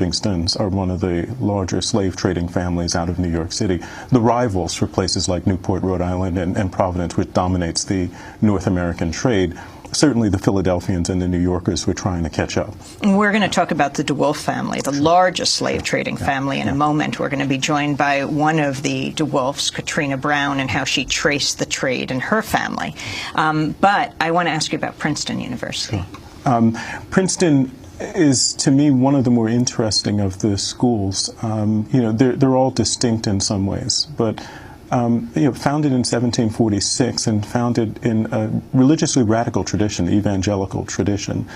Livingstons are one of the larger slave trading families out of New York City. The rivals for places like Newport, Rhode Island, and Providence, which dominates the North American trade, certainly the Philadelphians and the New Yorkers were trying to catch up. We're going to talk about the DeWolf family, the largest slave trading family, in a moment. We're going to be joined by one of the DeWolfs, Katrina Brown, and how she traced the trade in her family. But I want to ask you about Princeton University. Sure. Princeton is, to me, one of the more interesting of the schools. They're all distinct in some ways, but founded in 1746 and founded in a religiously radical tradition, evangelical tradition,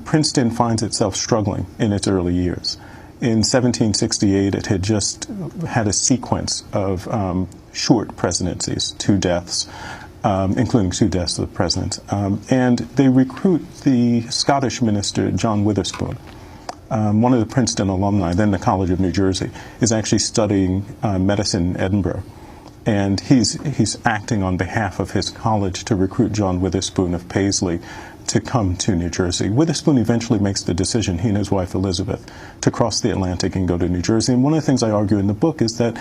Princeton finds itself struggling in its early years. In 1768, it had just had a sequence of short presidencies, 2 deaths, including 2 deaths of the president. And they recruit the Scottish minister, John Witherspoon. One of the Princeton alumni, then the College of New Jersey, is actually studying medicine in Edinburgh. And he's acting on behalf of his college to recruit John Witherspoon of Paisley to come to New Jersey. Witherspoon eventually makes the decision, he and his wife Elizabeth, to cross the Atlantic and go to New Jersey. And one of the things I argue in the book is that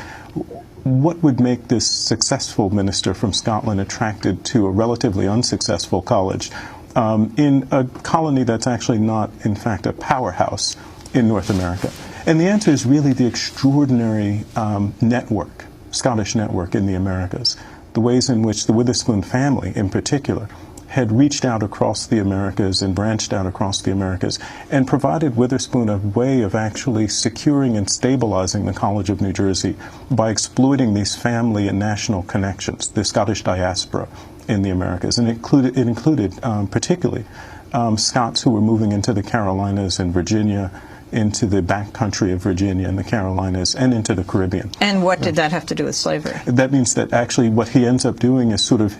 what would make this successful minister from Scotland attracted to a relatively unsuccessful college in a colony that's actually not, in fact, a powerhouse in North America? And the answer is really the extraordinary network, Scottish network in the Americas, the ways in which the Witherspoon family, in particular, had reached out across the Americas and branched out across the Americas and provided Witherspoon a way of actually securing and stabilizing the College of New Jersey by exploiting these family and national connections, the Scottish diaspora in the Americas. And it included particularly Scots who were moving into the Carolinas and Virginia, into the back country of Virginia and the Carolinas, and into the Caribbean. And what did that have to do with slavery? That means that actually what he ends up doing is sort of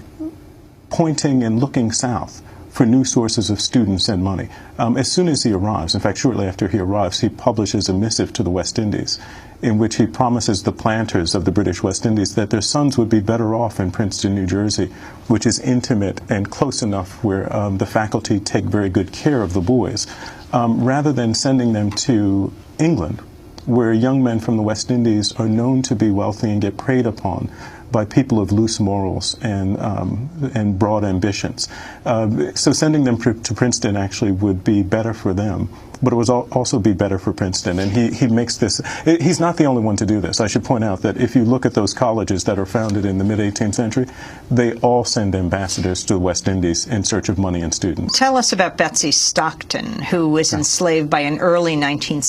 pointing and looking south for new sources of students and money. As soon as he arrives, in fact, shortly after he arrives, he publishes a missive to the West Indies in which he promises the planters of the British West Indies that their sons would be better off in Princeton, New Jersey, which is intimate and close enough where the faculty take very good care of the boys, rather than sending them to England, where young men from the West Indies are known to be wealthy and get preyed upon by people of loose morals and broad ambitions. So sending them to Princeton actually would be better for them, but it would also be better for Princeton. And he makes this, he's not the only one to do this. I should point out that if you look at those colleges that are founded in the mid-18th century, they all send ambassadors to the West Indies in search of money and students. Tell us about Betsy Stockton, who was enslaved by an early 19th